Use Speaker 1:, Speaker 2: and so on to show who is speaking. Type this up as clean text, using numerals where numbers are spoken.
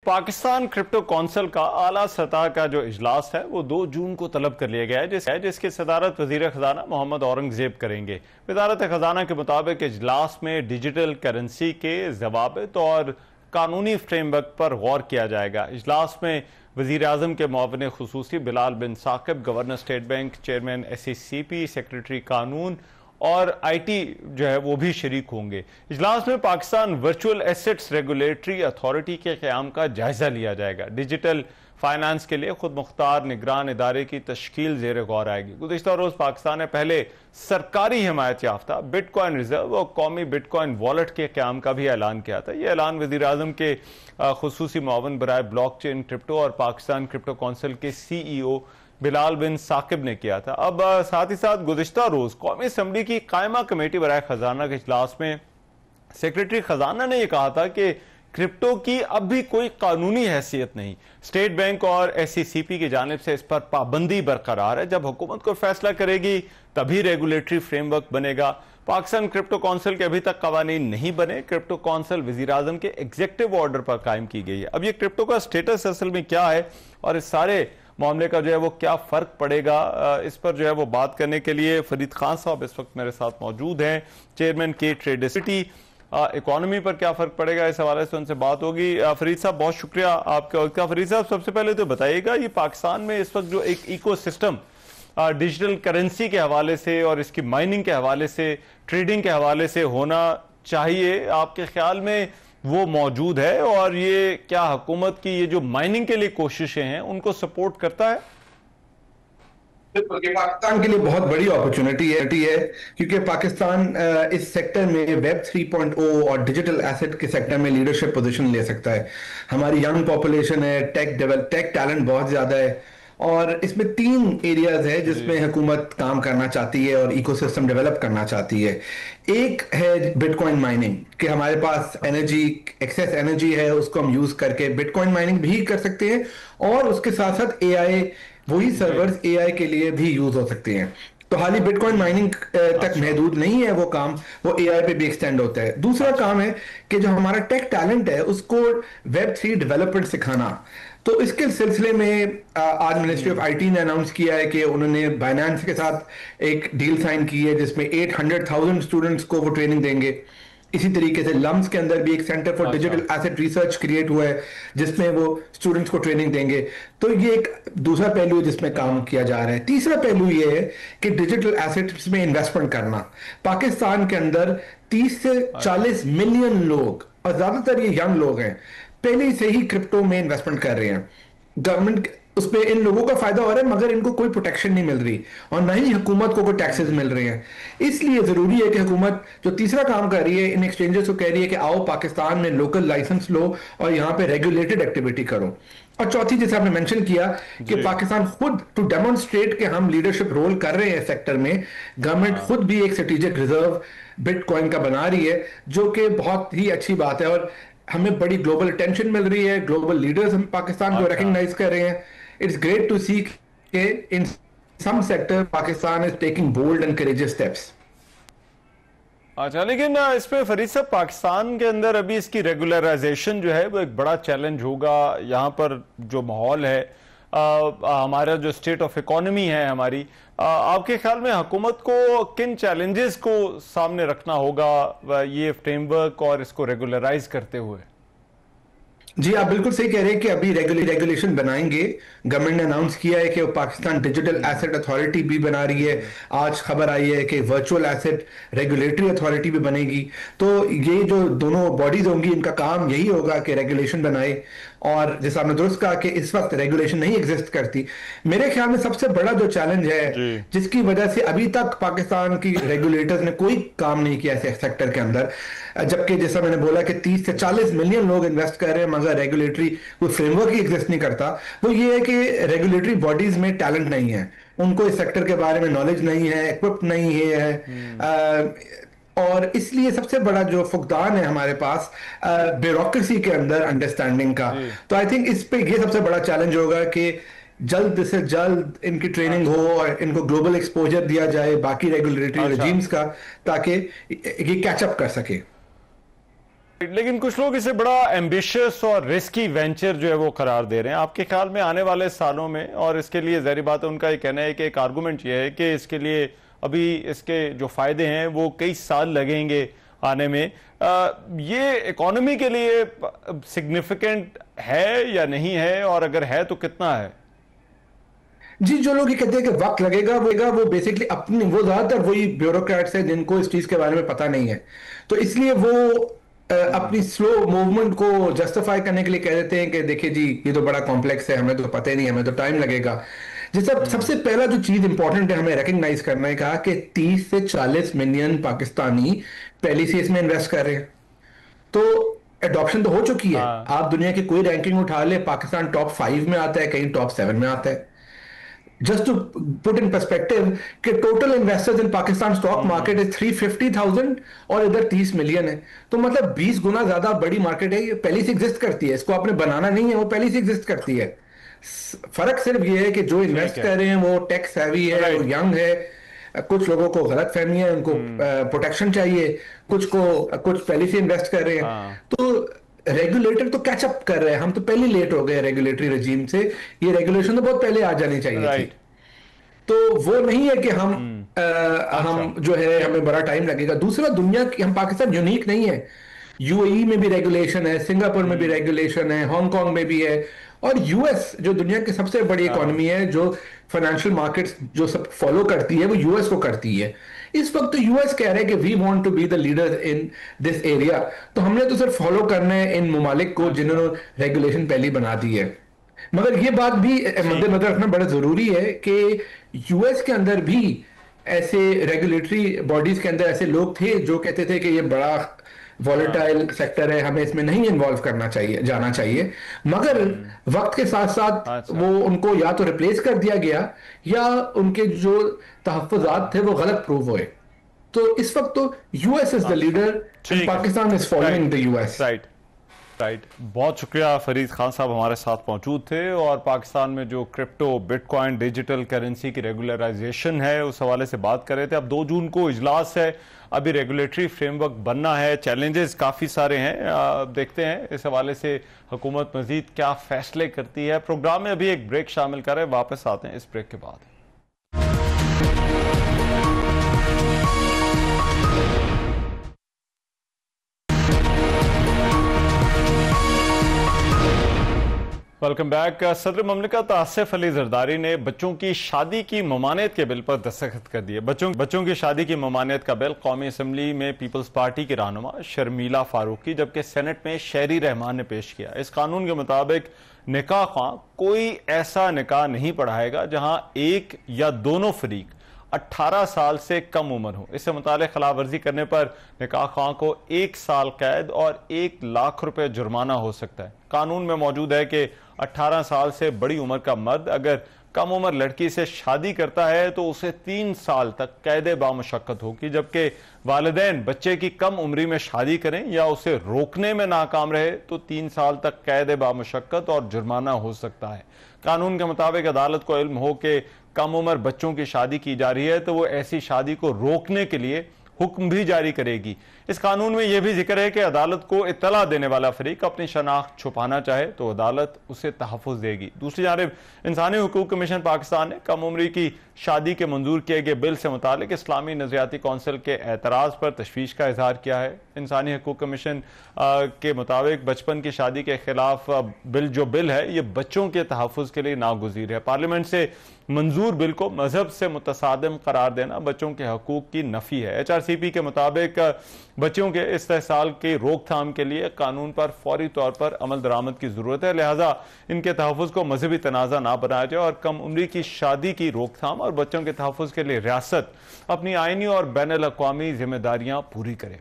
Speaker 1: Pakistan crypto council का आला सतह का जो इजलास है वो 2 जून को तलब कर लिया गया है, जिसकी सदारत वजीर खजाना मोहम्मद औरंगजेब करेंगे। वजारत खजाना के मुताबिक इजलास में डिजिटल करेंसी के जवाबित और कानूनी फ्रेमवर्क पर गौर किया जाएगा। इजलास में वजीर आजम के मुआविन खुसूसी Bilal bin Saqib, governor State Bank, chairman SECP, secretary कानून और IT जो है वो भी शरीक होंगे। इजलास में Pakistan virtual assets regulatory authority के क़याम का जायजा लिया जाएगा। डिजिटल फाइनेंस के लिए खुद मुख्तार निगरान इदारे की तश्कील जेर गौर आएगी। गुज़िश्ता रोज पाकिस्तान ने पहले सरकारी हिमायत याफ्ता बिटकॉइन रिजर्व और कौमी बिटकॉइन वॉलेट के क़याम का भी ऐलान किया था। यह ऐलान वज़ीर आज़म के खुसूसी मुआविन बराए ब्लॉक चेन क्रिप्टो और पाकिस्तान क्रिप्टो कौंसिल के CEO बिलाल बिन साकिब ने किया था। अब साथ ही साथ गुज़िश्ता रोज कौमी असम्बली की कायमा कमेटी बराए खजाना के इजलास में सेक्रेटरी खजाना ने यह कहा था कि क्रिप्टो की अब भी कोई कानूनी हैसियत नहीं। स्टेट बैंक और SECP की जानिब से इस पर पाबंदी बरकरार है। जब हुकूमत को फैसला करेगी तभी रेगुलेटरी फ्रेमवर्क बनेगा। पाकिस्तान क्रिप्टो कौंसिल के अभी तक कवानीन नहीं बने। क्रिप्टो कौंसिल वजीर आजम के एग्जीक्यूटिव ऑर्डर पर कायम की गई है। अब ये क्रिप्टो का स्टेटस असल में क्या है और इस सारे मामले का जो है वो क्या फर्क पड़ेगा, इस पर जो है वो बात करने के लिए फरीद खान साहब इस वक्त मेरे साथ मौजूद हैं, चेयरमैन के ट्रेडिसिटी। इकोनॉमी पर क्या फर्क पड़ेगा, इस हवाले से उनसे बात होगी। फरीद साहब बहुत शुक्रिया आपका। फरीद साहब सबसे पहले तो बताइएगा, ये पाकिस्तान में इस वक्त जो एक इकोसिस्टम डिजिटल करेंसी के हवाले से और इसकी माइनिंग के हवाले से, ट्रेडिंग के हवाले से होना चाहिए, आपके ख्याल में वो मौजूद है? और ये क्या हुकूमत की ये जो माइनिंग के लिए कोशिशें हैं उनको सपोर्ट करता है?
Speaker 2: पाकिस्तान के लिए बहुत बड़ी अपॉर्चुनिटी है क्योंकि पाकिस्तान इस सेक्टर में वेब 3.0 और डिजिटल एसेट के सेक्टर में लीडरशिप पोजीशन ले सकता है। हमारी यंग पॉपुलेशन है, टेक टैलेंट बहुत ज्यादा है और इसमें 3 एरियाज है जिसमें हुकूमत काम करना चाहती है और इकोसिस्टम डेवलप करना चाहती है। एक है बिटकॉइन माइनिंग कि हमारे पास एक्सेस एनर्जी है, उसको हम यूज करके बिटकॉइन माइनिंग भी कर सकते हैं और उसके साथ साथ AI, वही सर्वर्स AI के लिए भी यूज हो सकते हैं। तो हाल ही बिटकॉइन माइनिंग तक महदूद नहीं है वो काम, वो AI पे भी एक्सटेंड होता है। दूसरा काम है कि जो हमारा टेक टैलेंट है उसको Web3 डेवलपमेंट सिखाना। तो इसके सिलसिले में आज मिनिस्ट्री ऑफ IT ने अनाउंस किया है कि उन्होंने बाइनेंस के साथ एक डील साइन की है जिसमें 800,000 स्टूडेंट्स को वो ट्रेनिंग देंगे। इसी तरीके से लम्स के अंदर भी एक centre for digital asset research create हुआ है जिसमें वो स्टूडेंट्स को ट्रेनिंग देंगे। तो ये एक दूसरा पहलू है जिसमें काम किया जा रहा है। तीसरा पहलू ये है कि डिजिटल एसेट्स में इन्वेस्टमेंट करना। पाकिस्तान के अंदर 30 से 40 मिलियन लोग और ज्यादातर ये यंग लोग हैं, पहले से ही क्रिप्टो में इन्वेस्टमेंट कर रहे हैं। गवर्नमेंट उस पर इन लोगों का फायदा हो रहा है मगर इनको कोई प्रोटेक्शन नहीं मिल रही और ना ही हुकूमत को कोई टैक्सेस मिल रहे हैं। इसलिए जरूरी है कि हुकूमत जो तीसरा काम कर रही है, इन एक्सचेंजेस को कह रही है कि आओ पाकिस्तान में लोकल लाइसेंस लो और यहाँ पे रेगुलेटेड एक्टिविटी करो। और चौथी, जैसे आपने मेंशन किया कि पाकिस्तान खुद टू डेमोन्स्ट्रेट कि हम लीडरशिप रोल कर रहे हैं सेक्टर में, गवर्नमेंट खुद भी एक स्ट्रेटेजिक रिजर्व बिटकॉइन का बना रही है जो कि बहुत ही अच्छी बात है और हमें बड़ी ग्लोबल अटेंशन मिल रही है। ग्लोबल लीडर्स हम पाकिस्तान को रिकॉग्नाइज कर रहे हैं। It's great to see in some sector Pakistan is taking bold and courageous steps.
Speaker 1: अच्छा, लेकिन इस पे फरीद साहब, पाकिस्तान के अंदर अभी इसकी रेगुलराइजेशन जो है वो एक बड़ा चैलेंज होगा। यहाँ पर जो माहौल है, हमारा जो स्टेट ऑफ इकोनॉमी है हमारी, आपके ख्याल में हुकूमत को किन चैलेंजेस को सामने रखना होगा ये फ्रेमवर्क और इसको रेगुलराइज करते हुए?
Speaker 2: जी, आप बिल्कुल सही कह रहे हैं कि अभी रेगुलेशन बनाएंगे। गवर्नमेंट ने अनाउंस किया है कि पाकिस्तान डिजिटल एसेट अथॉरिटी भी बना रही है। आज खबर आई है कि वर्चुअल एसेट रेगुलेटरी अथॉरिटी भी बनेगी। तो ये जो दोनों बॉडीज होंगी इनका काम यही होगा कि रेगुलेशन बनाए। और जैसा आपने दुरुस्त कहा कि इस वक्त रेगुलेशन नहीं एग्जिस्ट करती। मेरे ख्याल में सबसे बड़ा जो चैलेंज है जिसकी वजह से अभी तक पाकिस्तान की रेगुलेटर्स ने कोई काम नहीं किया इस सेक्टर के अंदर, जबकि जैसा मैंने बोला कि 30 से 40 मिलियन लोग इन्वेस्ट कर रहे हैं मगर रेगुलेटरी कोई फ्रेमवर्क ही एग्जिस्ट नहीं करता, वो ये है कि रेगुलेटरी बॉडीज में टैलेंट नहीं है, उनको इस सेक्टर के बारे में नॉलेज नहीं है, इक्विप्ड नहीं है। और इसलिए सबसे बड़ा जो फुकदान है हमारे पास ब्यूरोक्रेसी के अंदर अंडरस्टैंडिंग का। तो आई थिंक इस पे ये सबसे बड़ा चैलेंज होगा कि जल्द से जल्द इनकी ट्रेनिंग हो और इनको ग्लोबल एक्सपोजर दिया जाए बाकी रेगुलेटरी रेजिम्स का, ताकि ये कैचअप कर सके।
Speaker 1: लेकिन कुछ लोग इसे बड़ा एम्बिशियस और रिस्की वेंचर जो है वो करार दे रहे हैं। आपके ख्याल में आने वाले सालों में, और इसके लिए ज़ाहिर बात है उनका ये कहना है कि एक आर्गूमेंट ये है कि इसके लिए अभी इसके जो फायदे हैं वो कई साल लगेंगे आने में, ये इकोनॉमी के लिए सिग्निफिकेंट है या नहीं है, और अगर है तो कितना है?
Speaker 2: जी, जो लोग ये कहते हैं कि वक्त लगेगा वो बेसिकली अपनी, वो ज्यादातर वही ब्यूरोक्रेट्स हैं जिनको इस चीज के बारे में पता नहीं है, तो इसलिए वो अपनी स्लो मूवमेंट को जस्टिफाई करने के लिए कह देते हैं कि देखिए जी, ये तो बड़ा कॉम्प्लेक्स है, हमें तो पता ही नहीं, हमें तो टाइम लगेगा। जैसा सबसे पहला जो चीज इंपॉर्टेंट है हमें रिकग्नाइज करना है, कहा कि 30 से 40 मिलियन पाकिस्तानी पहले से इसमें इन्वेस्ट कर रहे हैं, तो एडॉप्शन तो हो चुकी है।
Speaker 1: हाँ।
Speaker 2: आप दुनिया की कोई रैंकिंग उठा ले, पाकिस्तान टॉप 5 में आता है, कहीं टॉप 7 में आता है। Just to put in perspective, कि total investors in Pakistan stock market is 350,000 और इधर 30 मिलियन है, तो मतलब 20 गुना ज्यादा बड़ी मार्केट है। ये पहले से एग्जिस्ट करती है, इसको आपने बनाना नहीं है, वो पहले से एग्जिस्ट करती है। फर्क सिर्फ ये है कि जो इन्वेस्ट कर रहे हैं वो टेक सेवी है, वो यंग है, कुछ लोगों को गलत फहमी है, उनको प्रोटेक्शन चाहिए, कुछ पहले से इन्वेस्ट कर रहे हैं। तो रेगुलेटर तो कैचअप कर रहे हैं, हम तो पहले लेट हो गए रेगुलेटरी रजीम से, ये रेगुलेशन तो बहुत पहले आ जानी चाहिए थी। तो वो नहीं है कि हम जो है हमें बड़ा टाइम लगेगा। दूसरा, दुनिया की, हम पाकिस्तान यूनिक नहीं है, यूएई में भी रेगुलेशन है, सिंगापुर में भी रेगुलेशन है, हांगकांग में भी है, और यूएस जो दुनिया की सबसे बड़ी इकोनॉमी है, जो फाइनेंशियल मार्केट्स जो सब फॉलो करती है, वो यूएस को करती है। इस वक्त तो यूएस कह रहे हैं कि we want to be the leader in this area, तो हमने तो सिर्फ फॉलो करना है इन ममालिक को जिन्होंने रेगुलेशन पहले बना दी है। मगर ये बात भी मद्देनजर रखना बड़ा जरूरी है कि यूएस के अंदर भी ऐसे रेगुलेटरी बॉडीज के अंदर ऐसे लोग थे जो कहते थे कि ये बड़ा वॉलेटाइल सेक्टर है, हमें इसमें नहीं इन्वॉल्व जाना चाहिए। मगर वक्त के साथ साथ वो उनको या तो रिप्लेस कर दिया गया या उनके जो तहफ्फुज़ात थे वो गलत प्रूव हुए। तो इस वक्त तो US is the leader, Pakistan is following the US.
Speaker 1: Right, बहुत शुक्रिया। फरीद खान साहब हमारे साथ मौजूद थे और पाकिस्तान में जो क्रिप्टो, बिटकॉइन, डिजिटल करेंसी की रेगुलराइजेशन है उस हवाले से बात कर रहे थे। अब 2 जून को इजलास है, अभी रेगुलेटरी फ्रेमवर्क बनना है, चैलेंजेस काफ़ी सारे हैं। देखते हैं इस हवाले से हुकूमत मजीद क्या फैसले करती है। प्रोग्राम में अभी एक ब्रेक शामिल करें, वापस आते हैं इस ब्रेक के बाद। Welcome back. सदर ममलिकत आसिफ अली जरदारी ने बच्चों की शादी की ममानियत के बिल पर दस्तखत कर दिए। बच्चों की शादी की ममानियत का बिल कौमी असम्बली में पीपल्स पार्टी की रहनुमा शर्मीला फारूकी जबकि सेनेट में शहरी रहमान ने पेश किया। इस कानून के मुताबिक निकाह ख्वां कोई ऐसा निकाह नहीं पढ़ाएगा जहां एक या दोनों फरीक 18 साल से कम उम्र हो। इससे मुतालिक खिलाफ वर्जी करने पर निकाह ख्वां को 1 साल कैद और 1 लाख रुपए जुर्माना हो सकता है। कानून में मौजूद है कि 18 साल से बड़ी उम्र का मर्द अगर कम उम्र लड़की से शादी करता है तो उसे 3 साल तक कैद बामुशक्कत होगी, जबकि वालिदैन बच्चे की कम उम्री में शादी करें या उसे रोकने में नाकाम रहे तो 3 साल तक कैद बामुशक्कत और जुर्माना हो सकता है। कानून के मुताबिक अदालत को इल्म हो कि कम उम्र बच्चों की शादी की जा रही है तो वो ऐसी शादी को रोकने के लिए हुक्म भी जारी करेगी। इस कानून में यह भी जिक्र है कि अदालत को इत्तला देने वाला फरीक अपनी शनाख्त छुपाना चाहे तो अदालत उसे तहफ़्फ़ुज़ देगी। दूसरी जानिब इंसानी हुकूक कमीशन पाकिस्तान ने कम उम्री की शादी के मंजूर किए गए बिल से मुतालिक इस्लामी नज़रियाती कौंसिल के एतराज़ पर तशवीश का इजहार किया है। इंसानी हुकूक कमीशन के मुताबिक बचपन की शादी के खिलाफ बिल है ये बच्चों के तहफ़्फ़ुज़ के लिए नागुज़ीर है। पार्लियामेंट से मंजूर बिल को मजहब से मुतसादिम करार देना बच्चों के हकूक की नफी है। HRCP के मुताबिक बच्चों के इस्तेहसाल की रोकथाम के लिए कानून पर फौरी तौर पर अमल दरामद की जरूरत है, लिहाजा इनके तहफ़्फ़ुज़ को मजहबी तनाज़ा ना बनाया जाए और कम उम्री की शादी की रोकथाम और बच्चों के तहफ़्फ़ुज़ के लिए रियासत अपनी आइनी और बैनुल अक़वामी जिम्मेदारियां पूरी करे।